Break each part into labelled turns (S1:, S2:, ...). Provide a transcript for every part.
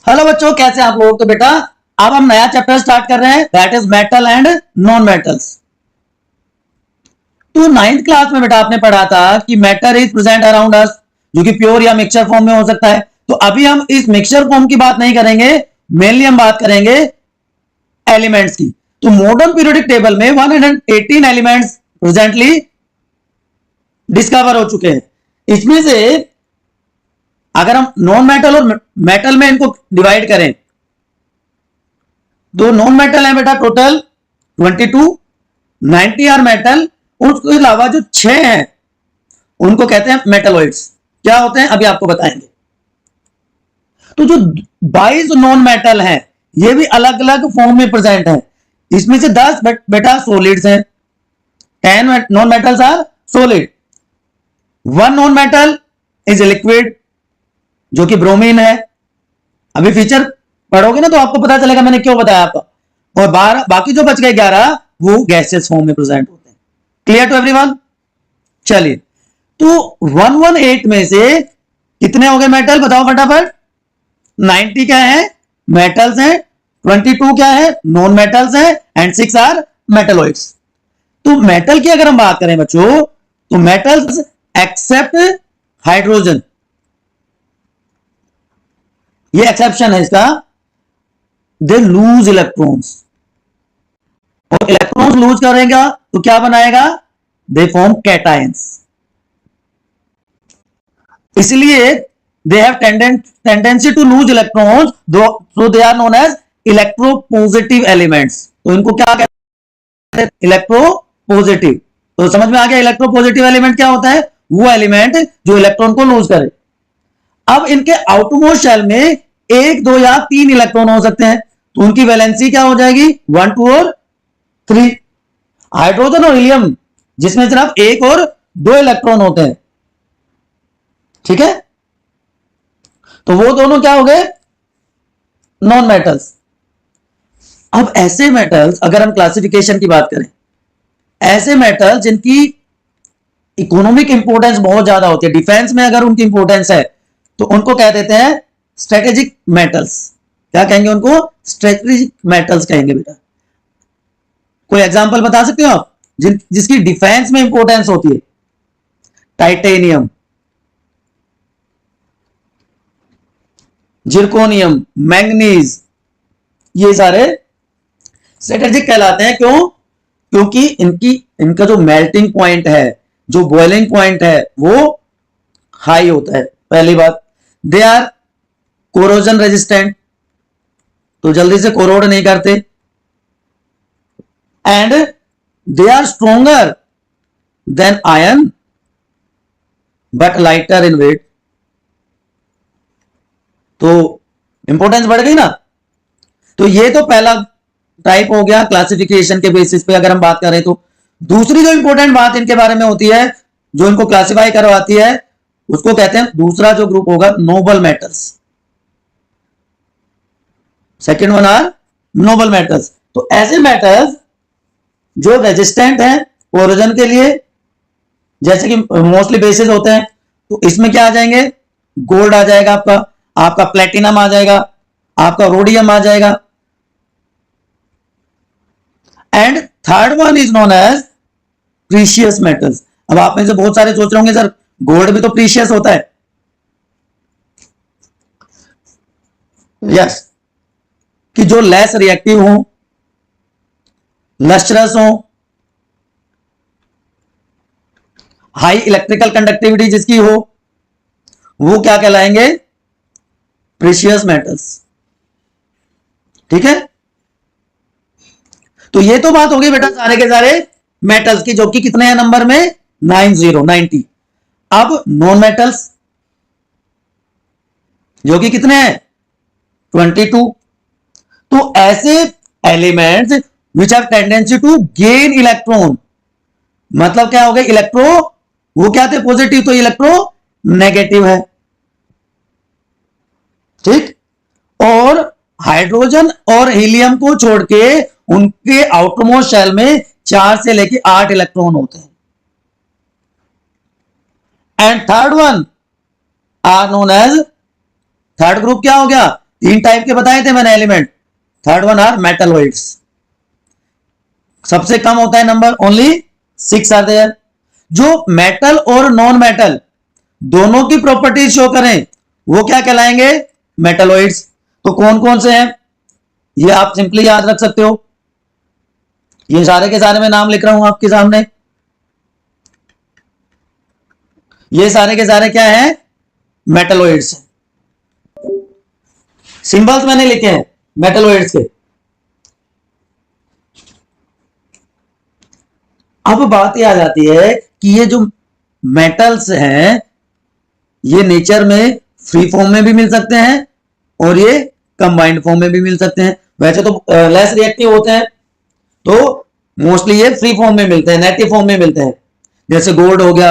S1: Hello बच्चों, कैसे आप लोग। तो बेटा अब हम नया चैप्टर स्टार्ट कर रहे हैं, that is metal and non metals. तो नाइन्थ क्लास में बेटा आपने पढ़ा था कि matter is present around us, जो कि प्योर या मिक्सचर फॉर्म में हो सकता है। तो अभी हम इस मिक्सचर फॉर्म की बात नहीं करेंगे, मेनली हम बात करेंगे एलिमेंट्स की। तो मॉडर्न पीरियोडिक टेबल में 118 एलिमेंट्स प्रेजेंटली डिस्कवर हो चुके हैं। इसमें से अगर हम नॉन मेटल और मेटल में इनको डिवाइड करें तो नॉन मेटल है बेटा टोटल 22, 90 आर मेटल। उसके अलावा जो 6 हैं उनको कहते हैं मेटलॉइड्स। क्या होते हैं अभी आपको बताएंगे। तो जो 22 नॉन मेटल हैं ये भी अलग अलग फॉर्म में प्रेजेंट हैं। इसमें से 10 बेटा सॉलिड्स हैं, 10 non metals are solid. 1 non metal is liquid जो कि ब्रोमीन है। अभी फीचर पढ़ोगे ना तो आपको पता चलेगा मैंने क्यों बताया आपको। और 12 बाकी जो बच गए 11 वो गैसेस फॉर्म में प्रेजेंट होते हैं। Clear to everyone. चलिए, तो 118 में से कितने हो गए मेटल बताओ फटाफट। 90 क्या है मेटल्स हैं, 22 क्या है नॉन मेटल्स हैं एंड 6 आर मेटलॉइड्स। तो मेटल की अगर हम बात करें बच्चों तो मेटल्स एक्सेप्ट हाइड्रोजन, ये एक्सेप्शन है इसका, दे लूज इलेक्ट्रॉन्स। और इलेक्ट्रॉन्स लूज करेगा तो क्या बनाएगा, दे फॉर्म कैटायंस। इसलिए they have tendency to lose electrons, so they are known as electropositive elements. तो इनको क्या कहते हैं, इलेक्ट्रोपॉजिटिव। तो समझ में आ गया इलेक्ट्रोपॉजिटिव एलिमेंट क्या होता है, वो एलिमेंट जो इलेक्ट्रॉन को लूज करे। अब इनके आउटरमोस्ट शेल में 1, 2 या 3 इलेक्ट्रॉन हो सकते हैं, तो उनकी वैलेंसी क्या हो जाएगी 1, 2 और 3। हाइड्रोजन और हीलियम जिसमें सिर्फ 1 और 2 इलेक्ट्रॉन होते हैं, ठीक है। तो वो दोनों क्या हो गए नॉन मेटल्स। अब ऐसे मेटल्स अगर हम क्लासिफिकेशन की बात करें, ऐसे मेटल जिनकी इकोनॉमिक इंपोर्टेंस बहुत ज्यादा होती है, डिफेंस में अगर उनकी इंपोर्टेंस है तो उनको कह देते हैं स्ट्रेटेजिक मेटल्स। क्या कहेंगे उनको, स्ट्रेटेजिक मेटल्स कहेंगे बेटा। कोई एग्जांपल बता सकते हो आप जिसकी डिफेंस में इंपोर्टेंस होती है। टाइटेनियम, जिरकोनियम, मैंगनीज, ये सारे स्ट्रेटेजिक कहलाते हैं। क्यों, क्योंकि इनका जो मेल्टिंग पॉइंट है, जो बॉइलिंग पॉइंट है वो हाई होता है। पहली बात, दे आर कोरोजन रेजिस्टेंट, तो जल्दी से कोरोड नहीं करते। And they are stronger than iron but lighter in weight. तो इंपोर्टेंस बढ़ गई ना। तो ये तो पहला टाइप हो गया क्लासिफिकेशन के बेसिस पे अगर हम बात करें। तो दूसरी जो इंपॉर्टेंट बात इनके बारे में होती है, जो इनको क्लासिफाई करवाती है, उसको कहते हैं, दूसरा जो ग्रुप होगा noble metals. Second one are noble metals. तो ऐसे मेटल्स जो रेजिस्टेंट हैं कोरोजन के लिए, जैसे कि मोस्टली बेसिस होते हैं, तो इसमें क्या आ जाएंगे, गोल्ड आ जाएगा, आपका प्लेटिनम आ जाएगा, आपका रोडियम आ जाएगा। And third one is known as precious metals. अब आप में से बहुत सारे सोच रहे होंगे सर गोल्ड भी तो प्रीशियस होता है। यस, कि जो लेस रिएक्टिव हो, लस्ट्रस हो, हाई इलेक्ट्रिकल कंडक्टिविटी जिसकी हो, वो क्या कहलाएंगे, प्रीशियस मेटल्स। ठीक है। तो ये तो बात हो गई बेटा सारे के सारे मेटल्स की, जो कि कितने हैं नंबर में 90। अब नॉन मेटल्स जो कि कितने हैं 22। तो ऐसे elements which have tendency to gain electron, मतलब क्या हो गया, इलेक्ट्रो वो क्या थे पॉजिटिव, तो इलेक्ट्रो नेगेटिव है, ठीक। और हाइड्रोजन और हीलियम को छोड़ के उनके आउटरमोस्ट शेल में 4 से लेके 8 इलेक्ट्रॉन होते हैं। And third one are known as, third group क्या हो गया, 3 टाइप के बताए थे मैंने element. Third one are metalloids. सबसे कम होता है नंबर, ओनली 6 आर देयर। जो मेटल और नॉन मेटल दोनों की प्रॉपर्टीज शो करें वो क्या कहलाएंगे? मेटलॉइड्स। तो कौन कौन से हैं ये आप सिंपली याद रख सकते हो। ये सारे के सारे मैं नाम लिख रहा हूं आपके सामने। ये सारे के सारे क्या है? मेटलॉइड्स। सिंबल्स मैंने लिखे हैं मेटलॉइड्स के। अब बात यह आ जाती है कि ये जो मेटल्स हैं ये नेचर में फ्री फॉर्म में भी मिल सकते हैं और ये कंबाइंड फॉर्म में भी मिल सकते हैं। वैसे तो लेस रिएक्टिव होते हैं, तो मोस्टली ये फ्री फॉर्म में मिलते हैं, नेगेटिव फॉर्म में मिलते हैं। जैसे गोल्ड हो गया,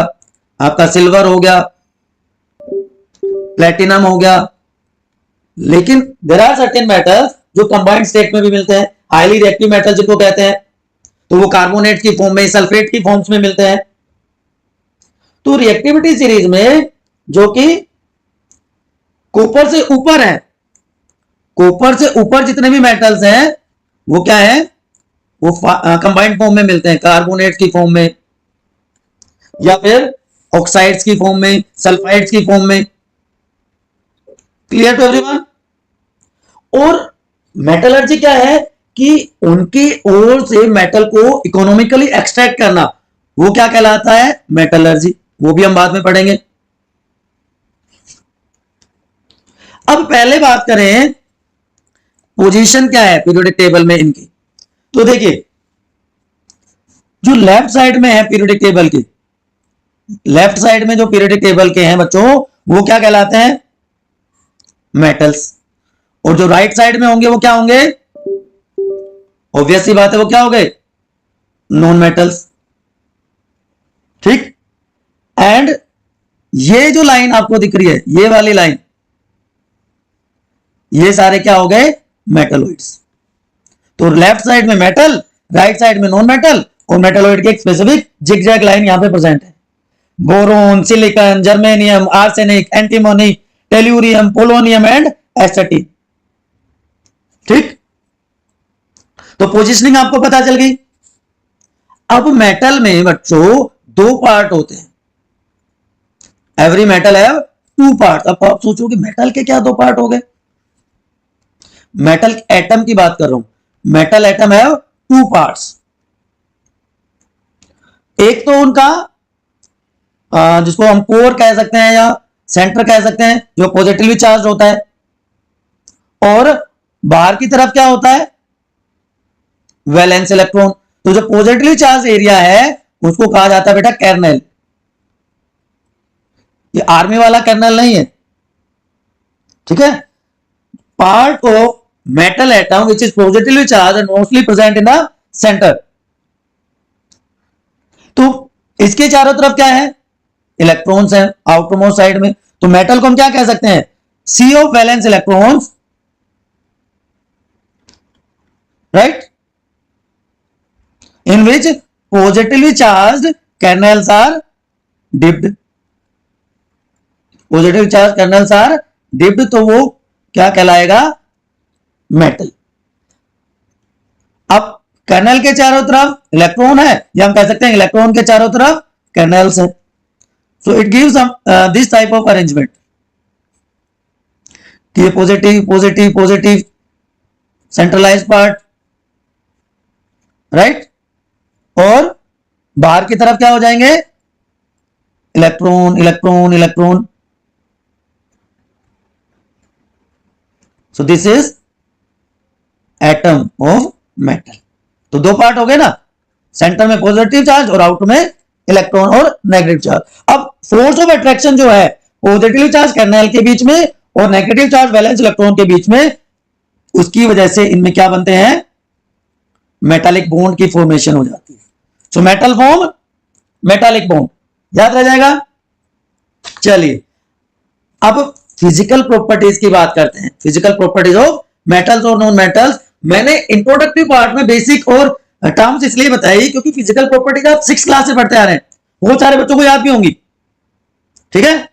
S1: आपका सिल्वर हो गया, प्लेटिनम हो गया। लेकिन देयर आर सर्टेन मेटल्स जो कंबाइंड स्टेट में भी मिलते हैं, हाईली रिएक्टिव मेटल जिनको कहते हैं, तो वो कार्बोनेट की फॉर्म में, सल्फेट की फॉर्म्स में मिलते हैं। तो रिएक्टिविटी सीरीज में जो कि कॉपर से ऊपर है, कॉपर से ऊपर जितने भी मेटल्स हैं वो क्या है? वो कंबाइंड फॉर्म में मिलते हैं, कार्बोनेट की फॉर्म में या फिर ऑक्साइड्स की फॉर्म में, सल्फाइड्स की फॉर्म में। Clear to everyone? और मेटलर्जी क्या है कि उनकी ओर से मेटल को इकोनॉमिकली एक्सट्रैक्ट करना, वो क्या कहलाता है? मेटलर्जी। वो भी हम बाद में पढ़ेंगे। अब पहले बात करें पोजीशन क्या है पीरियोडिक टेबल में इनकी। तो देखिए जो लेफ्ट साइड में है पीरियोडिक टेबल की, लेफ्ट साइड में जो पीरियोडिक टेबल के हैं बच्चों वो क्या कहलाते हैं? मेटल्स। और जो राइट साइड में होंगे वो क्या होंगे? ऑब्वियस सी बात है, वो क्या हो गए? Non metals. ठीक। एंड ये जो लाइन आपको दिख रही है, ये वाली लाइन, ये सारे क्या हो गए? मेटलॉइड्स। तो लेफ्ट साइड में मेटल, राइट साइड में नॉन मेटल, और मेटलॉइड की एक स्पेसिफिक जिगजैग लाइन यहां पे प्रेजेंट है। Boron, silicon, germanium, arsenic, antimony, tellurium, polonium and एस्टेटिन। ठीक। तो पोजीशनिंग आपको पता चल गई। अब मेटल में बच्चों 2 पार्ट होते हैं। Every metal have 2 part. अब आप सोचो कि मेटल के क्या 2 पार्ट हो गए? मेटल एटम की बात कर रहा हूं। Metal atom have 2 parts. एक तो उनका जिसको हम कोर कह सकते हैं या सेंटर कह सकते हैं, जो पॉजिटिवली चार्ज होता है, और बाहर की तरफ क्या होता है? Valence electron. तो जो पॉजिटिवली चार्ज एरिया है उसको कहा जाता है बेटा कर्नेल। ये आर्मी वाला कर्नेल नहीं है, ठीक है? Part of metal atom which is positively charge and mostly present in the centre. तो इसके चारों तरफ क्या है? इलेक्ट्रॉन्स हैं आउटरमोस्ट साइड में। तो मेटल को हम क्या कह सकते हैं? Sea of valence electrons, right, in which positively charged kernels are dipped. Positively charged kernels are dipped, तो वो क्या कहलाएगा? मेटल। अब कर्नल के चारों तरफ इलेक्ट्रॉन है, या हम कह सकते हैं इलेक्ट्रॉन के चारों तरफ कर्नल्स है। So it gives this type of arrangement कि positive positive positive centralize part, right, और बाहर की तरफ क्या हो जाएंगे? Electron electron electron. So this is atom of metal. तो 2 पार्ट हो गए ना, सेंटर में पॉजिटिव चार्ज और आउटर में इलेक्ट्रॉन और नेगेटिव चार्ज। अब फोर्स ऑफ अट्रैक्शन जो है पॉजिटिव चार्ज कर्नेल के बीच में और नेगेटिव चार्ज वैलेंस इलेक्ट्रॉन के बीच में, उसकी वजह से इनमें क्या बनते हैं? मेटालिक बॉन्ड की फॉर्मेशन हो जाती है। So metal form metallic bond, याद रह जाएगा। चलिए अब फिजिकल प्रॉपर्टीज की बात करते हैं। फिजिकल प्रॉपर्टीज ऑफ मेटल्स और नॉन मेटल्स। मैंने इंट्रोडक्टिव पार्ट में बेसिक और टर्म्स इसलिए बताई क्योंकि फिजिकल प्रॉपर्टीज आप 6th क्लास से पढ़ते आ रहे हैं, बहुत सारे बच्चों को याद भी होंगी, ठीक है?